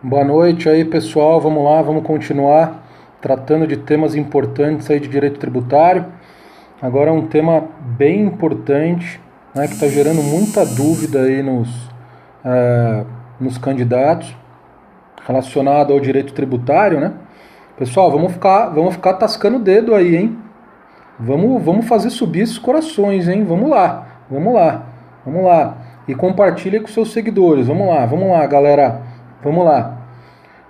Boa noite aí, pessoal. Vamos lá, vamos continuar tratando de temas importantes aí de direito tributário. Agora é um tema bem importante, né, que está gerando muita dúvida aí nos candidatos relacionado ao direito tributário, né? Pessoal, vamos ficar tascando o dedo aí, hein? Vamos fazer subir esses corações, hein? Vamos lá, vamos lá, vamos lá. E compartilhe com seus seguidores. Vamos lá, galera. Vamos lá.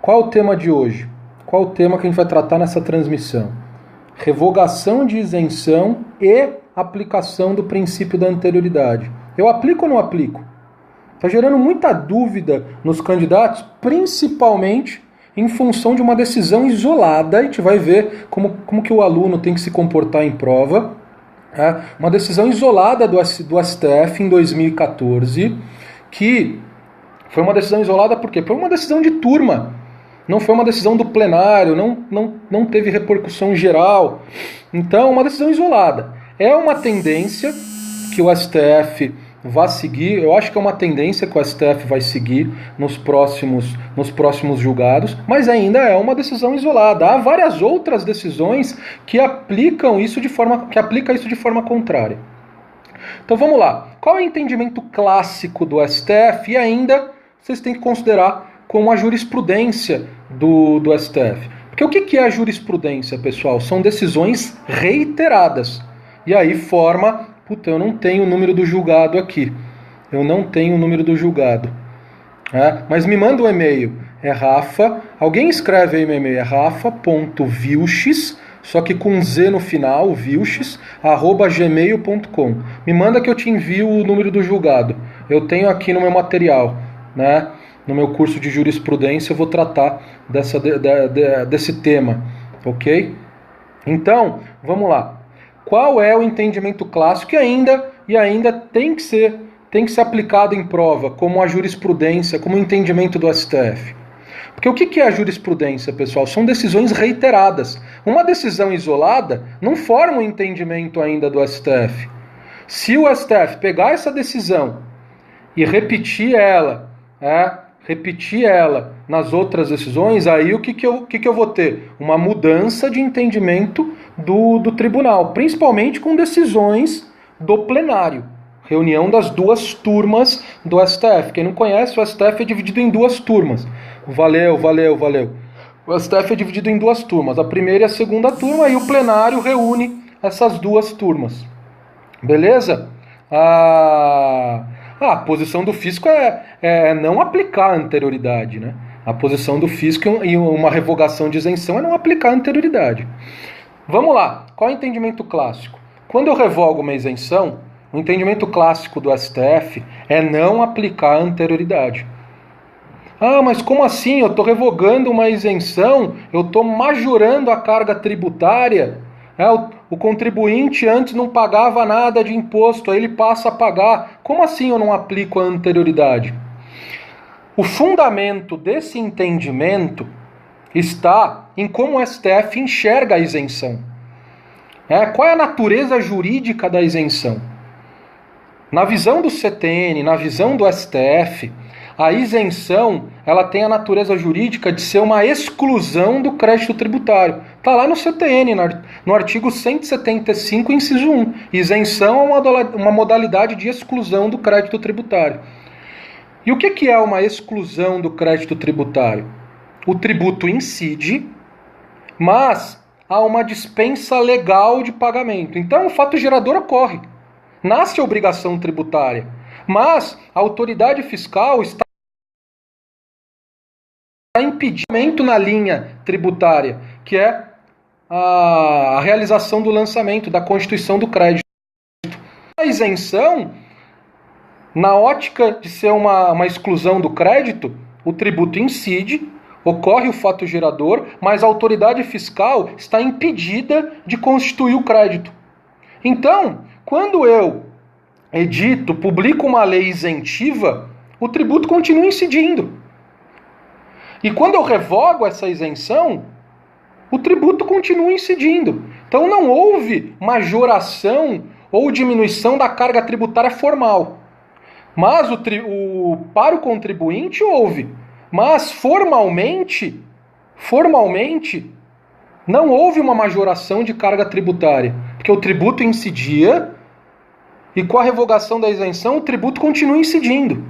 Qual o tema de hoje? Qual o tema que a gente vai tratar nessa transmissão? Revogação de isenção e aplicação do princípio da anterioridade. Eu aplico ou não aplico? Está gerando muita dúvida nos candidatos, principalmente em função de uma decisão isolada. A gente vai ver como que o aluno tem que se comportar em prova. Uma decisão isolada do STF em 2014, que foi uma decisão isolada por quê? Foi uma decisão de turma, não foi uma decisão do plenário, não teve repercussão geral. Então, uma decisão isolada. É uma tendência que o STF vai seguir, eu acho que é uma tendência que o STF vai seguir nos próximos julgados, mas ainda é uma decisão isolada. Há várias outras decisões que aplicam isso de forma contrária. Então vamos lá. Qual é o entendimento clássico do STF? E ainda vocês têm que considerar como a jurisprudência do STF. Porque o que é a jurisprudência, pessoal? São decisões reiteradas. E aí forma... Puta, eu não tenho o número do julgado aqui. Eu não tenho o número do julgado. Mas me manda um e-mail. É Rafa. Alguém escreve aí meu e-mail. É rafa.vilches, só que com Z no final, vilches, @gmail.com. Me manda que eu te envio o número do julgado. Eu tenho aqui no meu material, né? No meu curso de jurisprudência eu vou tratar desse tema, ok? Então, vamos lá. Qual é o entendimento clássico e ainda tem que ser aplicado em prova, como a jurisprudência, como o entendimento do STF? Porque o que é a jurisprudência, pessoal? São decisões reiteradas. Uma decisão isolada não forma um entendimento ainda do STF. Se o STF pegar essa decisão e repetir ela nas outras decisões, aí o que eu vou ter? Uma mudança de entendimento do tribunal, principalmente com decisões do plenário. Reunião das duas turmas do STF. Quem não conhece, o STF é dividido em duas turmas. Valeu. O STF é dividido em duas turmas. A primeira e a segunda turma, e o plenário reúne essas duas turmas. Beleza? A posição do fisco é não aplicar a anterioridade, né? A posição do fisco em uma revogação de isenção é não aplicar a anterioridade. Vamos lá. Qual é o entendimento clássico? Quando eu revogo uma isenção, o entendimento clássico do STF é não aplicar a anterioridade. Mas como assim? Eu estou revogando uma isenção, eu estou majorando a carga tributária. O contribuinte antes não pagava nada de imposto, aí ele passa a pagar. Como assim eu não aplico a anterioridade? O fundamento desse entendimento está em como o STF enxerga a isenção. Qual é a natureza jurídica da isenção? Na visão do CTN, na visão do STF, a isenção ela tem a natureza jurídica de ser uma exclusão do crédito tributário. Está lá no CTN, no artigo 175, inciso 1. Isenção é uma modalidade de exclusão do crédito tributário. E o que é uma exclusão do crédito tributário? O tributo incide, mas há uma dispensa legal de pagamento. Então o fato gerador ocorre. Nasce a obrigação tributária, mas a autoridade fiscal está impedimento na linha tributária, que é a realização do lançamento, da constituição do crédito. A isenção, na ótica de ser uma exclusão do crédito, o tributo incide, ocorre o fato gerador, mas a autoridade fiscal está impedida de constituir o crédito. Então, quando eu edito, publico uma lei isentiva, o tributo continua incidindo. E quando eu revogo essa isenção, o tributo continua incidindo. Então não houve majoração ou diminuição da carga tributária formal. Mas para o contribuinte houve. Mas formalmente, não houve uma majoração de carga tributária, porque o tributo incidia e com a revogação da isenção o tributo continua incidindo.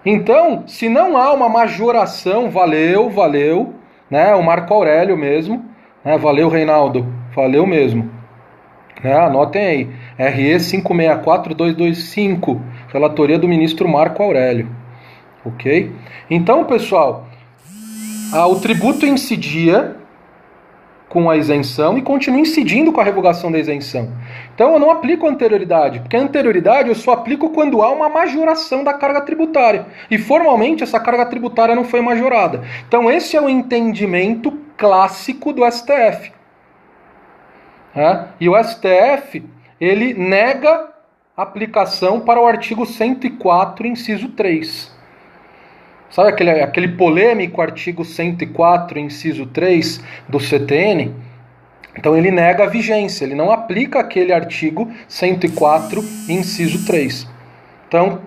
Então, se não há uma majoração, valeu, né, o Marco Aurélio mesmo, né, valeu Reinaldo, valeu mesmo. Né, anotem aí, RE 564225, relatoria do ministro Marco Aurélio. Ok? Então, pessoal, o tributo incidia com a isenção e continua incidindo com a revogação da isenção. Então eu não aplico a anterioridade, porque a anterioridade eu só aplico quando há uma majoração da carga tributária. E formalmente essa carga tributária não foi majorada. Então esse é o entendimento clássico do STF. E o STF, ele nega aplicação para o artigo 104, inciso 3. Sabe aquele polêmico artigo 104, inciso 3 do CTN? Então ele nega a vigência, ele não aplica aquele artigo 104, inciso 3. Então,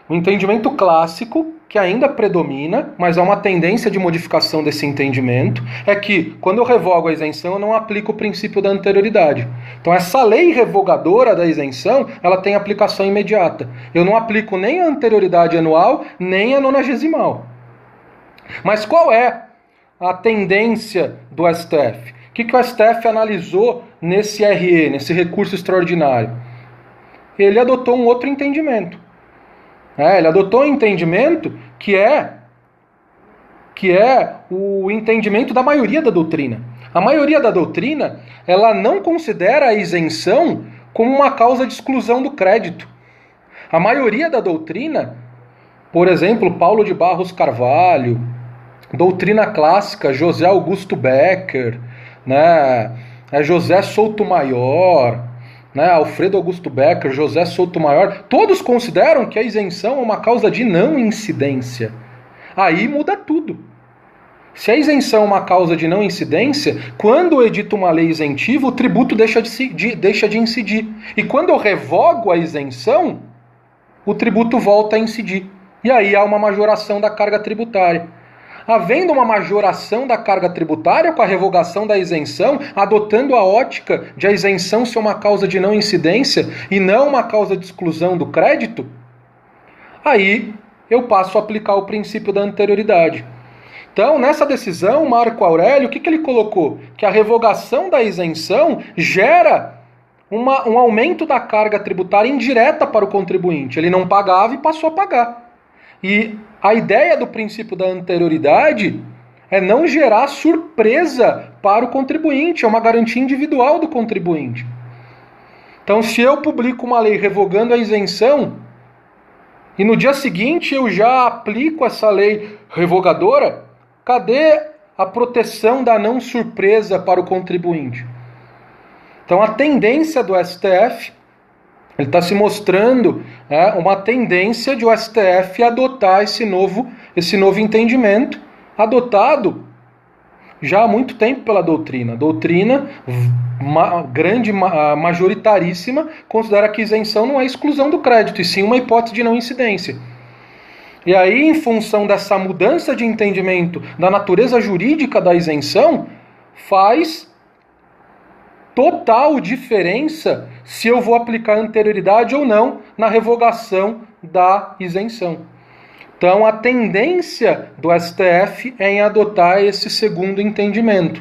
o entendimento clássico, que ainda predomina, mas há uma tendência de modificação desse entendimento, é que, quando eu revogo a isenção, eu não aplico o princípio da anterioridade. Então, essa lei revogadora da isenção, ela tem aplicação imediata. Eu não aplico nem a anterioridade anual, nem a nonagesimal. Mas qual é a tendência do STF? O que o STF analisou nesse RE, nesse recurso extraordinário? Ele adotou um outro entendimento. Ele adotou um entendimento que é o entendimento da maioria da doutrina. A maioria da doutrina, ela não considera a isenção como uma causa de exclusão do crédito. A maioria da doutrina, por exemplo, Paulo de Barros Carvalho, doutrina clássica, José Augusto Becker, né, José Soutomaior, né, Alfredo Augusto Becker, José Soutomaior, todos consideram que a isenção é uma causa de não incidência. Aí muda tudo. Se a isenção é uma causa de não incidência, quando eu edito uma lei isentiva, o tributo deixa de incidir. E quando eu revogo a isenção, o tributo volta a incidir. E aí há uma majoração da carga tributária. Havendo uma majoração da carga tributária com a revogação da isenção, adotando a ótica de a isenção ser uma causa de não incidência e não uma causa de exclusão do crédito, aí eu passo a aplicar o princípio da anterioridade. Então, nessa decisão, Marco Aurélio, o que ele colocou? Que a revogação da isenção gera um aumento da carga tributária indireta para o contribuinte. Ele não pagava e passou a pagar. E a ideia do princípio da anterioridade é não gerar surpresa para o contribuinte, é uma garantia individual do contribuinte. Então, se eu publico uma lei revogando a isenção, e no dia seguinte eu já aplico essa lei revogadora, cadê a proteção da não surpresa para o contribuinte? Então, a tendência do STF, ele está se mostrando uma tendência de o STF adotar esse novo entendimento, adotado já há muito tempo pela doutrina. A doutrina, majoritaríssima, considera que isenção não é exclusão do crédito, e sim uma hipótese de não incidência. E aí, em função dessa mudança de entendimento da natureza jurídica da isenção, faz total diferença se eu vou aplicar anterioridade ou não na revogação da isenção. Então, a tendência do STF é em adotar esse segundo entendimento.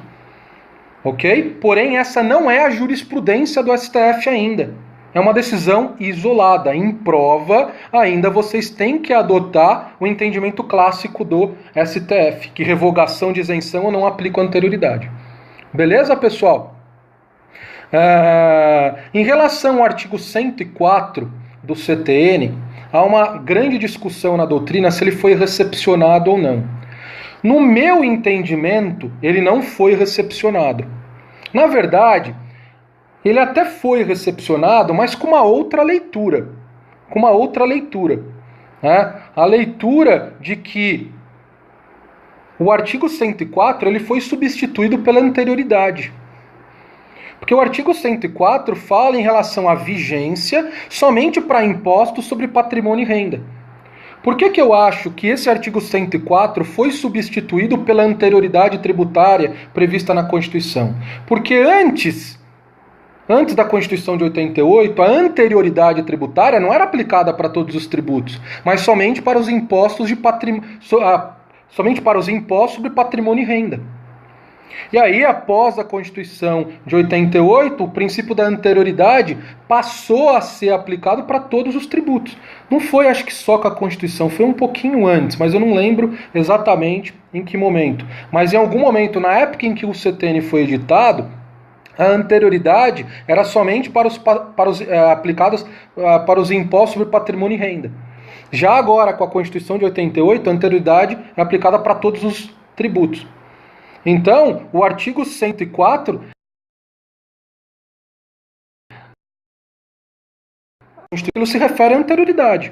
Ok? Porém, essa não é a jurisprudência do STF ainda. É uma decisão isolada. Em prova, ainda vocês têm que adotar o entendimento clássico do STF, que revogação de isenção eu não aplico anterioridade. Beleza, pessoal? Em relação ao artigo 104 do CTN, há uma grande discussão na doutrina se ele foi recepcionado ou não. No meu entendimento, ele não foi recepcionado. Na verdade, ele até foi recepcionado, mas com uma outra leitura. A leitura de que o artigo 104 ele foi substituído pela anterioridade. Porque o artigo 104 fala em relação à vigência somente para impostos sobre patrimônio e renda. Por que eu acho que esse artigo 104 foi substituído pela anterioridade tributária prevista na Constituição? Porque antes da Constituição de 88, a anterioridade tributária não era aplicada para todos os tributos, mas somente para os impostos somente para os impostos sobre patrimônio e renda. E aí, após a Constituição de 88, o princípio da anterioridade passou a ser aplicado para todos os tributos. Não foi, acho que só com a Constituição, foi um pouquinho antes, mas eu não lembro exatamente em que momento. Mas em algum momento, na época em que o CTN foi editado, a anterioridade era somente aplicadas para os impostos sobre patrimônio e renda. Já agora, com a Constituição de 88, a anterioridade é aplicada para todos os tributos. Então, o artigo 104 se refere à anterioridade.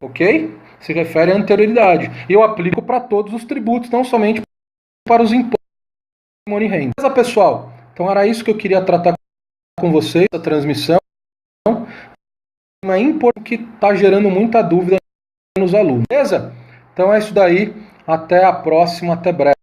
Ok? Se refere à anterioridade. E eu aplico para todos os tributos, não somente para os impostos de patrimônio e renda. Beleza, pessoal? Então era isso que eu queria tratar com vocês, a transmissão. Uma importante que está gerando muita dúvida nos alunos. Beleza? Então é isso daí. Até a próxima, até breve.